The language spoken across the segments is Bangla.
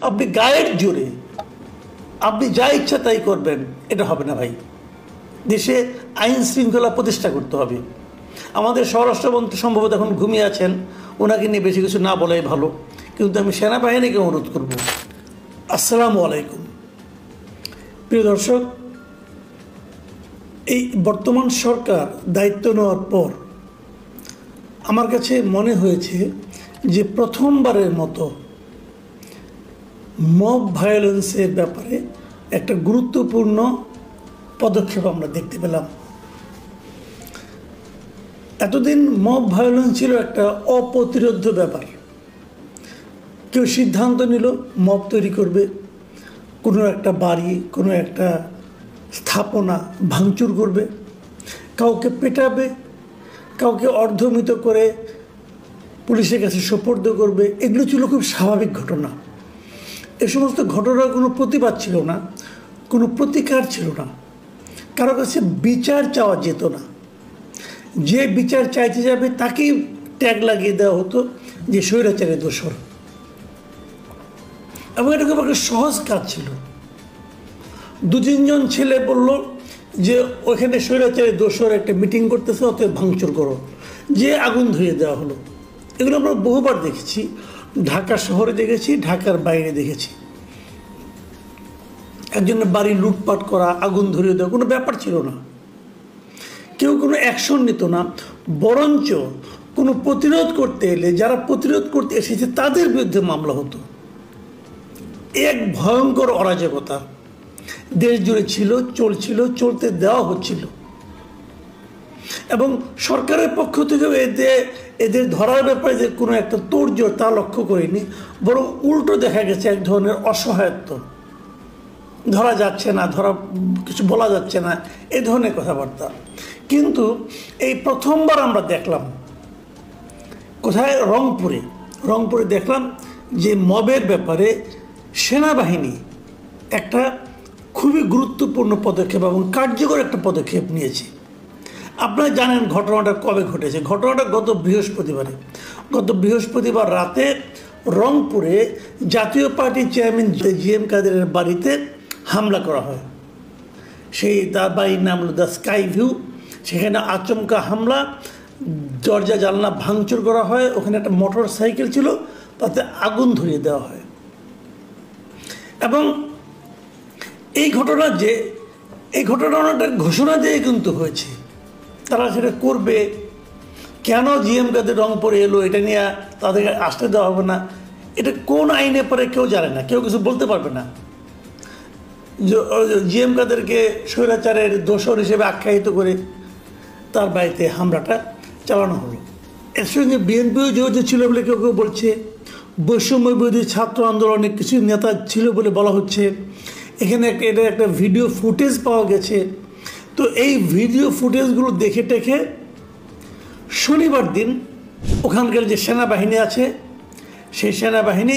আপনি গায়ের জোরে আপনি যা ইচ্ছা তাই করবেন, এটা হবে না ভাই। দেশে আইন শৃঙ্খলা প্রতিষ্ঠা করতে হবে। আমাদের স্বরাষ্ট্রমন্ত্রী সম্ভবত এখন ঘুমিয়ে আছেন, ওনাকে নিয়ে বেশি কিছু না বলাই ভালো, কিন্তু আমি সেনাবাহিনীকে অনুরোধ করব। আসসালামু আলাইকুম। প্রিয় দর্শক, এই বর্তমান সরকার দায়িত্ব নেওয়ার পর আমার কাছে মনে হয়েছে যে প্রথমবারের মতো মব ভায়োলেন্সের ব্যাপারে একটা গুরুত্বপূর্ণ পদক্ষেপ আমরা দেখতে পেলাম। এতদিন মব ভায়োলেন্স ছিল একটা অপ্রতিরোধ্য ব্যাপার। কেউ সিদ্ধান্ত নিল মব তৈরি করবে, কোনো একটা বাড়ি, কোনো একটা স্থাপনা ভাঙচুর করবে, কাউকে পেটাবে, কাউকে অর্ধমৃত করে পুলিশের কাছে সোপর্দ করবে। এগুলো ছিল খুব স্বাভাবিক ঘটনা। এ সমস্ত ঘটনার কোনো প্রতিবাদ ছিল না, কোনো প্রতিকার ছিল না, কারো কাছে বিচার চাওয়া যেত না। যে বিচার চাইতে যাবে তাকেই ট্যাগ লাগিয়ে দেওয়া হতো যে স্বৈরাচারের দোসর। এবং এটা খুব একটা সহজ কাজ ছিল। 2-3 জন ছেলে বলল যে ওইখানে স্বৈরাচারের দোসর একটা মিটিং করতেছে, অতএব ভাঙচুর করো, যে আগুন ধরিয়ে দেওয়া হলো। এগুলো আমরা বহুবার দেখেছি, ঢাকা শহরে দেখেছি, ঢাকার বাইরে দেখেছি। একজনের বাড়ি লুটপাট করা, আগুন ধরিয়ে দেওয়া কোনো ব্যাপার ছিল না। কেউ কোনো অ্যাকশন নিত না, বরঞ্চ কোনো প্রতিরোধ করতে এলে যারা প্রতিরোধ করতে এসেছে তাদের বিরুদ্ধে মামলা হতো। এক ভয়ঙ্কর অরাজকতা দেশ জুড়ে ছিল, চলছিল, চলতে দেওয়া হচ্ছিল। এবং সরকারের পক্ষ থেকে এদের ধরার ব্যাপারে যে কোনো একটা তোড়জোড় তা লক্ষ্য করিনি, বরং উল্টো দেখা গেছে এক ধরনের অসহায়ত্ব। ধরা যাচ্ছে না, কিছু বলা যাচ্ছে না, এই ধরনের কথাবার্তা। কিন্তু এই প্রথমবার আমরা দেখলাম কোথায়, রংপুরে দেখলাম যে মবের ব্যাপারে সেনাবাহিনী একটা খুবই গুরুত্বপূর্ণ পদক্ষেপ এবং কার্যকর একটা পদক্ষেপ নিয়েছে। আপনারা জানেন ঘটনাটা কবে ঘটেছে। ঘটনাটা গত বৃহস্পতিবার রাতে রংপুরে জাতীয় পার্টির চেয়ারম্যান GM কাদেরের বাড়িতে হামলা করা হয়। তার বাড়ির নাম হলো দ্য স্কাই ভিউ। সেখানে আচমকা হামলা, দরজা জানলা ভাঙচুর করা হয়। ওখানে একটা মোটর সাইকেল ছিল, তাতে আগুন ধরিয়ে দেওয়া হয়। এবং এই ঘটনাটা ঘোষণা দিয়ে কিন্তু হয়েছে তারা সেটা করবে। কেন GM কাদের রংপুরে এলো এটা নিয়ে তাদেরকে আসতে দেওয়া হবে না, এটা কোন আইনে পরে কেউ জানে না, কেউ কিছু বলতে পারবে না। GM কাদেরকে স্বৈরাচারের দোসর হিসেবে আখ্যায়িত করে তার বাড়িতে হামলাটা চালানো হলো। এর সঙ্গে বিএনপিও জড়িত ছিল বলে কেউ কেউ বলছে, বৈষম্য বিরোধী ছাত্র আন্দোলনের কিছু নেতা ছিল বলে বলা হচ্ছে। এখানে এটা একটা ভিডিও ফুটেজ পাওয়া গেছে। তো এই ভিডিও ফুটেজগুলো দেখে টেখে শনিবার দিন ওখানকার যে সেনাবাহিনী আছে, সেই সেনাবাহিনী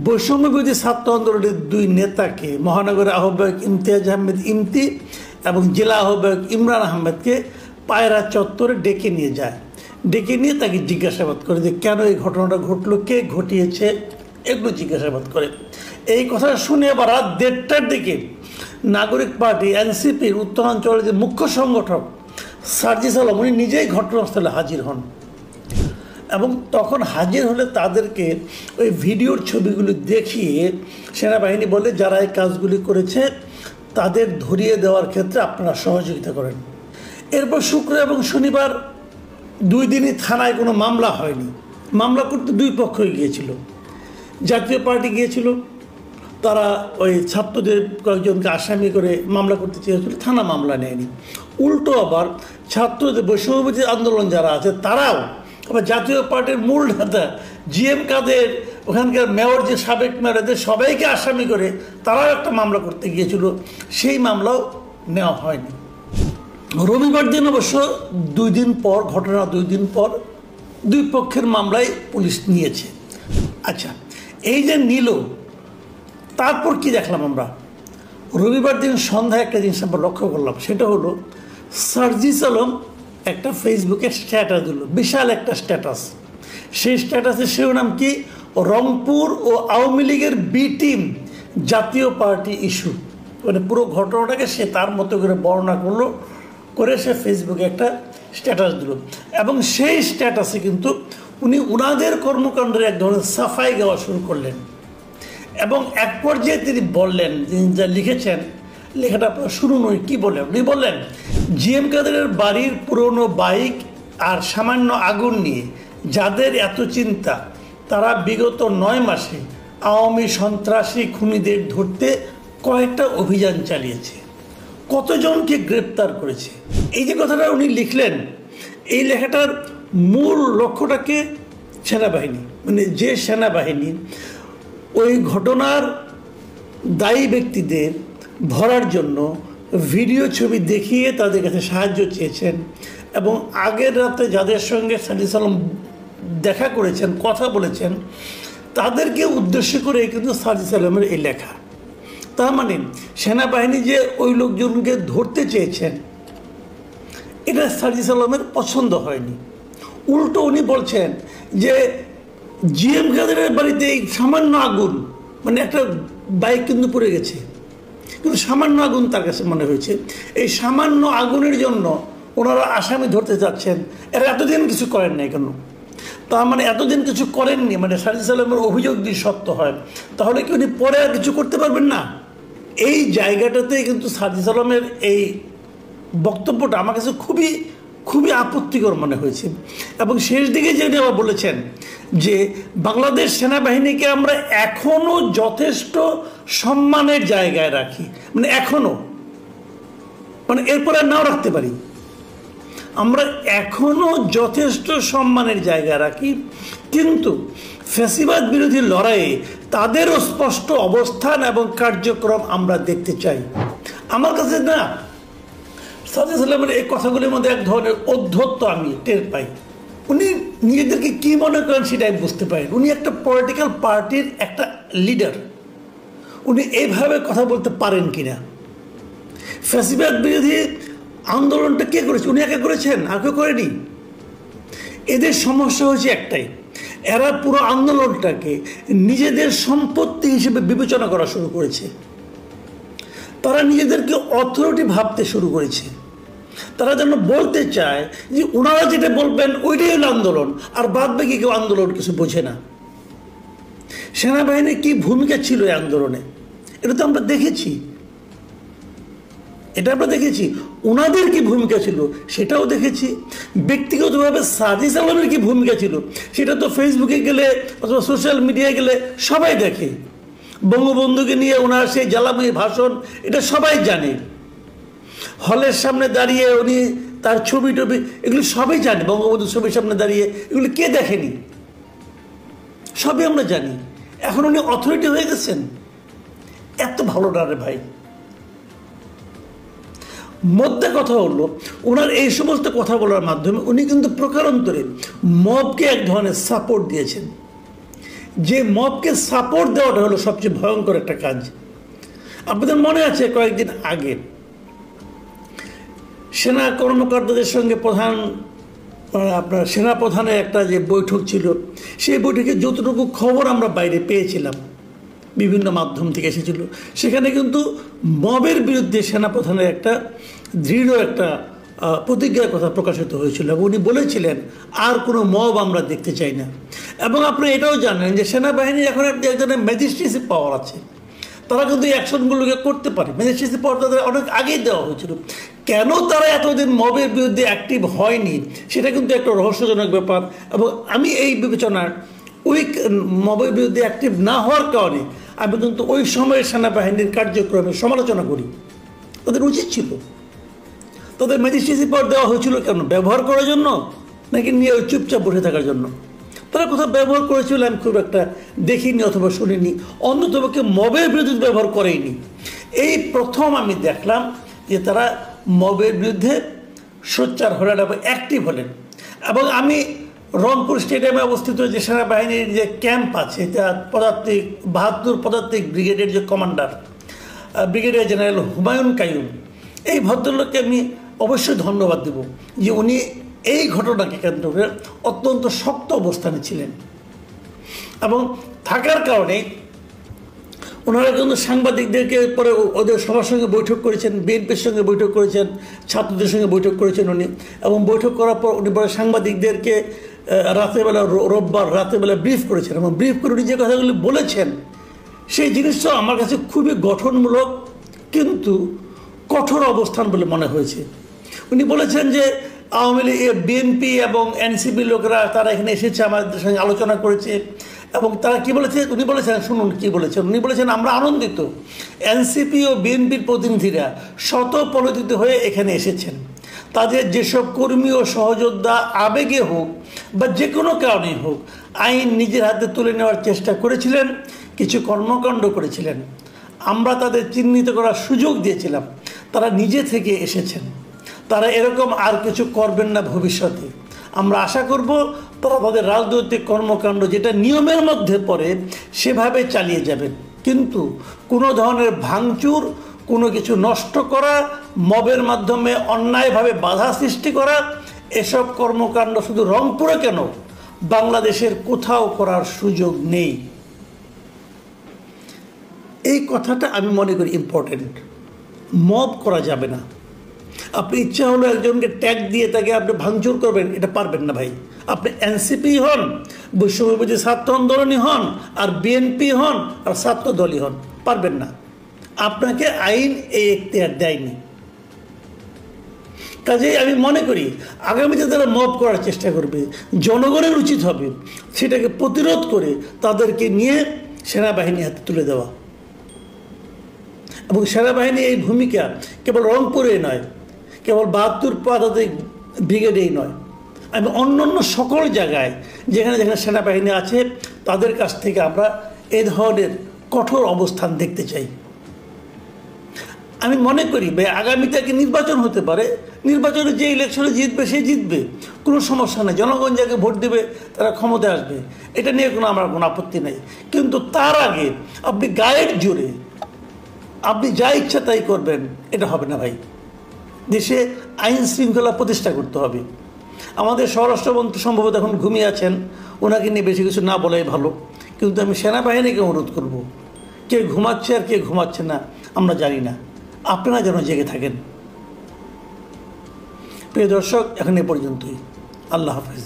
বৈষম্য বিরোধী ছাত্র আন্দোলনের 2 নেতাকে, মহানগরের আহ্বায়ক ইমতিয়াজ আহমেদ ইমতি এবং জেলা আহ্বায়ক ইমরান আহমেদকে পায়রা চত্বরে ডেকে নিয়ে যায়। ডেকে নিয়ে তাকে জিজ্ঞাসাবাদ করে যে কেন এই ঘটনাটা ঘটলো, কে ঘটিয়েছে, এগুলো জিজ্ঞাসাবাদ করে। এই কথা শুনে আবার রাত 1:30টার দিকে নাগরিক পার্টি NCPর উত্তরাঞ্চলের যে মুখ্য সংগঠক সার্জিস আলম, উনি নিজেই ঘটনাস্থলে হাজির হন। এবং তখন হাজির হলে তাদেরকে ওই ভিডিওর ছবিগুলি দেখিয়ে সেনাবাহিনী বলে যারা এই কাজগুলি করেছে তাদের ধরিয়ে দেওয়ার ক্ষেত্রে আপনারা সহযোগিতা করেন। এরপর শুক্র এবং শনিবার 2 দিনই থানায় কোনো মামলা হয়নি। মামলা করতে 2 পক্ষই গিয়েছিল। জাতীয় পার্টি গিয়েছিল, তারা ওই ছাত্রদের কয়েকজনকে আসামি করে মামলা করতে চেয়েছিল, থানা মামলা নেয়নি। উল্টো আবার ছাত্রদের বৈষম্যবিরোধী আন্দোলন যারা আছে তারাও আবার জাতীয় পার্টির মূল নেতা GM কাদের, ওখানকার মেয়র যে সাবেক মেয়র, এদের সবাইকে আসামি করে তারাও একটা মামলা করতে গিয়েছিল, সেই মামলাও নেওয়া হয়নি। রবিবার দিন অবশ্য 2 দিন পর, ঘটনা 2 দিন পর 2 পক্ষের মামলায় পুলিশ নিয়েছে। আচ্ছা, এই যে নিল, তারপর কি দেখলাম আমরা? রবিবার দিন সন্ধ্যায় একটা জিনিস আমরা লক্ষ্য করলাম, সেটা হলো সার্জিস আলম একটা ফেসবুকে স্ট্যাটাস দিল, বিশাল একটা স্ট্যাটাস। সেই স্ট্যাটাসের শিরোনাম কি? রংপুর ও আওয়ামী লীগের বি টিম জাতীয় পার্টি ইস্যু, মানে পুরো ঘটনাটাকে সে তার মতো করে বর্ণনা করলো, করে সে ফেসবুকে একটা স্ট্যাটাস দিল। এবং সেই স্ট্যাটাসে কিন্তু উনি ওনাদের কর্মকাণ্ডের এক ধরনের সাফাই গাওয়া শুরু করলেন। এবং এক পর্যায়ে তিনি বললেন, তিনি যা লিখেছেন, লেখাটা শুরু নয়, কী বললেন উনি বললেন, জিএম কাদেরের বাড়ির পুরনো বাইক আর সামান্য আগুন নিয়ে যাদের এত চিন্তা, তারা বিগত 9 মাসে আওয়ামী সন্ত্রাসী খুনিদের ধরতে কয়েকটা অভিযান চালিয়েছে, কতজনকে গ্রেপ্তার করেছে। এই যে কথাটা উনি লিখলেন, এই লেখাটার মূল লক্ষ্যটাকে সেনাবাহিনী, মানে যে সেনাবাহিনী ওই ঘটনার দায়ী ব্যক্তিদের ধরার জন্য ভিডিও ছবি দেখিয়ে তাদের কাছে সাহায্য চেয়েছেন, এবং আগের রাতে যাদের সঙ্গে সাজিদ আলম দেখা করেছেন, কথা বলেছেন, তাদেরকে উদ্দেশ্য করে কিন্তু সাজিদ আলমের এই লেখা। তার মানে সেনাবাহিনী যে ওই লোকজনকে ধরতে চেয়েছেন, এটা সাজিদ আলমের পছন্দ হয়নি। উল্টো উনি বলছেন যে জিএম কাদেরের বাড়িতে এই সামান্য আগুন, মানে একটা বাইক কিন্তু পড়ে গেছে, কিন্তু সামান্য আগুন তার কাছে মনে হয়েছে, এই সামান্য আগুনের জন্য ওনারা আসামি ধরতে চাচ্ছেন। এরা এতদিন কিছু করেন নাই কেন? তার মানে এতদিন কিছু করেননি, মানে সাজিদ আলমের অভিযোগ যদি সত্য হয়, তাহলে কি উনি পরে আর কিছু করতে পারবেন না? এই জায়গাটাতে কিন্তু সাজিদ আলমের এই বক্তব্যটা আমার কাছে খুবই খুবই আপত্তিকর মনে হয়েছে। এবং শেষ দিকে যেটা আবার বলেছেন যে বাংলাদেশ সেনাবাহিনীকে আমরা এখনও যথেষ্ট সম্মানের জায়গায় রাখি, মানে এখনও, মানে এরপরে নাও রাখতে পারি, আমরা এখনও যথেষ্ট সম্মানের জায়গায় রাখি, কিন্তু ফ্যাসিবাদ বিরোধী লড়াইয়ে তাদেরও স্পষ্ট অবস্থান এবং কার্যক্রম আমরা দেখতে চাই। আমার কাছে না সাজিদ আলমের এই কথাগুলির মধ্যে এক ধরনের অধ্যত্ব আমি টের পাই। উনি নিজেদেরকে কী মনে করেন সেটাই বুঝতে পারেন। উনি একটা পলিটিক্যাল পার্টির একটা লিডার, উনি এইভাবে কথা বলতে পারেন কিনা। ফ্যাসিবাদ বিরোধী আন্দোলনটা কে করেছে? উনি একা করেছেন, আর কেউ করেনি। এদের সমস্যা হয়েছে একটাই, এরা পুরো আন্দোলনটাকে নিজেদের সম্পত্তি হিসেবে বিবেচনা করা শুরু করেছে। তারা নিজেদেরকে অথরিটি ভাবতে শুরু করেছে। তারা যেন বলতে চায় যে ওনারা যেটা বলবেন ওইটাই হলো আন্দোলন, আর বাদ বাকি কেউ আন্দোলন কিছু বোঝে না। সেনাবাহিনীর কী ভূমিকা ছিল এই আন্দোলনে, এটা তো আমরা দেখেছি, ওনাদের কি ভূমিকা ছিল সেটাও দেখেছি। ব্যক্তিগতভাবে সাজিদ আলমের কি ভূমিকা ছিল সেটা তো ফেসবুকে গেলে অথবা সোশ্যাল মিডিয়ায় গেলে সবাই দেখে। বঙ্গবন্ধুকে নিয়ে ওনার সেই জ্বালাময়ী ভাষণ, এটা সবাই জানে। হলের সামনে দাঁড়িয়ে উনি তার ছবি টবি, এগুলো সবাই জানে। বঙ্গবন্ধুর ছবির সামনে দাঁড়িয়ে এগুলো কে দেখেনি? সবই আমরা জানি। এখন উনি অথরিটি হয়ে গেছেন, এত ভালো না রে ভাই। মধ্যে কথা হলো, ওনার এই সমস্ত কথা বলার মাধ্যমে উনি কিন্তু প্রকারান্তরে মবকে এক ধরনের সাপোর্ট দিয়েছেন। যে মবকে সাপোর্ট দেওয়াটা হলো সবচেয়ে ভয়ঙ্কর একটা কাজ। আপনাদের মনে আছে কয়েকদিন আগে সেনা কর্মকর্তাদের সঙ্গে আপনার সেনাপ্রধানের একটা যে বৈঠক ছিল, সেই বৈঠকে যতটুকু খবর আমরা বাইরে পেয়েছিলাম, বিভিন্ন মাধ্যম থেকে এসেছিল, সেখানে কিন্তু মবের বিরুদ্ধে সেনাপ্রধানের একটা দৃঢ় একটা প্রতিজ্ঞার কথা প্রকাশিত হয়েছিল। এবং উনি বলেছিলেন আর কোনো মব আমরা দেখতে চাই না। এবং আপনি এটাও জানেন যে সেনাবাহিনীর এখন একজনের ম্যাজিস্ট্রেসি পাওয়ার আছে, তারা কিন্তু এই অ্যাকশনগুলোকে করতে পারে। ম্যাজিস্ট্রেসি পাওয়ার তাদের অনেক আগেই দেওয়া হয়েছিল। কেন তারা এতদিন মবের বিরুদ্ধে অ্যাক্টিভ হয়নি সেটা কিন্তু একটা রহস্যজনক ব্যাপার। এবং আমি এই বিবেচনার ওই মবের বিরুদ্ধে অ্যাক্টিভ না হওয়ার কারণে আমি কিন্তু ওই সময়ের সেনাবাহিনীর কার্যক্রমের সমালোচনা করি। তাদের উচিত ছিল, তাদের ম্যাজিস্ট্রেসি পাওয়ার দেওয়া হয়েছিল কেন? ব্যবহার করার জন্য নাকি নিয়ে ওই চুপচাপ বসে থাকার জন্য? তারা কোথাও ব্যবহার করেছিল আমি খুব একটা দেখিনি অথবা শুনিনি। অন্যতমকে মবের বিরুদ্ধে ব্যবহার করেইনি। এই প্রথম আমি দেখলাম যে তারা মবের বিরুদ্ধে সোচ্চার হলেন এবং অ্যাক্টিভ হলেন। এবং আমি রংপুর স্টেডিয়ামে অবস্থিত যে সেনাবাহিনীর যে ক্যাম্প আছে, পদাতিক ৭২ পদাতিক ব্রিগেডের যে commander brigadier general Humayun Qayyum, এই ভদ্রলোককে আমি অবশ্যই ধন্যবাদ দেব যে উনি এই ঘটনাকে কেন্দ্র করে অত্যন্ত শক্ত অবস্থানে ছিলেন। এবং থাকার কারণে ওনারা কিন্তু সাংবাদিকদেরকে পরে ওদের সবার সঙ্গে বৈঠক করেছেন, বিএনপির সঙ্গে বৈঠক করেছেন, ছাত্রদের সঙ্গে বৈঠক করেছেন উনি, এবং বৈঠক করার পর উনি পরে সাংবাদিকদেরকে রাতেরবেলা, রোববার রাতেরবেলা ব্রিফ করেছেন, এবং ব্রিফ করে উনি যে কথাগুলি বলেছেন সেই জিনিসটা আমার কাছে খুবই গঠনমূলক কিন্তু কঠোর অবস্থান বলে মনে হয়েছে। উনি বলেছেন যে আওয়ামী লীগ, বিএনপি এবং এনসিপি লোকেরা তারা এখানে এসেছে, আমাদের সঙ্গে আলোচনা করেছে, এবং তারা কি বলেছে উনি বলেছেন, শুনুন কি বলেছেন উনি বলেছেন, আমরা আনন্দিত এনসিপি ও বিএনপির প্রতিনিধিরা স্বতঃপ্রণোদিত হয়ে এখানে এসেছেন। তাদের যেসব কর্মী ও সহযোদ্ধা আবেগে হোক বা যে কোনো কারণেই হোক আইন নিজের হাতে তুলে নেওয়ার চেষ্টা করেছিলেন, কিছু কর্মকাণ্ড করেছিলেন, আমরা তাদের চিহ্নিত করার সুযোগ দিয়েছিলাম, তারা নিজে থেকে এসেছেন, তারা এরকম আর কিছু করবেন না ভবিষ্যতে। আমরা আশা করব তারা তাদের রাজনৈতিক কর্মকাণ্ড যেটা নিয়মের মধ্যে পড়ে সেভাবে চালিয়ে যাবেন, কিন্তু কোনো ধরনের ভাঙচুর, কোনো কিছু নষ্ট করা, মবের মাধ্যমে অন্যায়ভাবে বাধা সৃষ্টি করা, এসব কর্মকাণ্ড শুধু রংপুরে কেন বাংলাদেশের কোথাও করার সুযোগ নেই। এই কথাটা আমি মনে করি ইম্পর্টেন্ট। মব করা যাবে না। আপনি ইচ্ছা হলো একজনকে ট্যাগ দিয়ে তাকে আপনি ভাঙচুর করবেন, এটা পারবেন না ভাই। আপনি এনসিপি হন, বৈষম্যবিরোধী ছাত্র আন্দোলনই হন, আর বিএনপি হন, আর ছাত্র দলই হন, পারবেন না। আপনাকে আইন এই এখতিয়ার দেয়নি। কাজেই আমি মনে করি আগামীতে তারা মব করার চেষ্টা করবে, জনগণের উচিত হবে সেটাকে প্রতিরোধ করে তাদেরকে নিয়ে সেনাবাহিনী হাতে তুলে দেওয়া। এবং সেনাবাহিনী এই ভূমিকা কেবল রংপুরে নয়, কেবল ৭২ পদাতিক ব্রিগেডেই নয়, আমি অন্যান্য সকল জায়গায় যেখানে যেখানে সেনাবাহিনী আছে তাদের কাছ থেকে আমরা এ ধরনের কঠোর অবস্থান দেখতে চাই। আমি মনে করি ভাই আগামীতে কি নির্বাচন হতে পারে, নির্বাচনে যে ইলেকশনে জিতবে সে জিতবে, কোনো সমস্যা নেই, জনগণ যাকে ভোট দেবে তারা ক্ষমতায় আসবে, এটা নিয়ে আমার কোনো আপত্তি নেই। কিন্তু তার আগে আপনি গায়ের জোরে আপনি যা ইচ্ছা তাই করবেন, এটা হবে না ভাই। দেশে আইন শৃঙ্খলা প্রতিষ্ঠা করতে হবে। আমাদের স্বরাষ্ট্রমন্ত্রী সম্ভবত এখন ঘুমিয়ে আছেন, ওনাকে নিয়ে বেশি কিছু না বলাই ভালো, কিন্তু আমি সেনাবাহিনীকে অনুরোধ করব, কে ঘুমাচ্ছে আর কে ঘুমাচ্ছে না আমরা জানি না, আপনারা যেন জেগে থাকেন। প্রিয় দর্শক, এখন এ পর্যন্তই। আল্লাহ হাফেজ।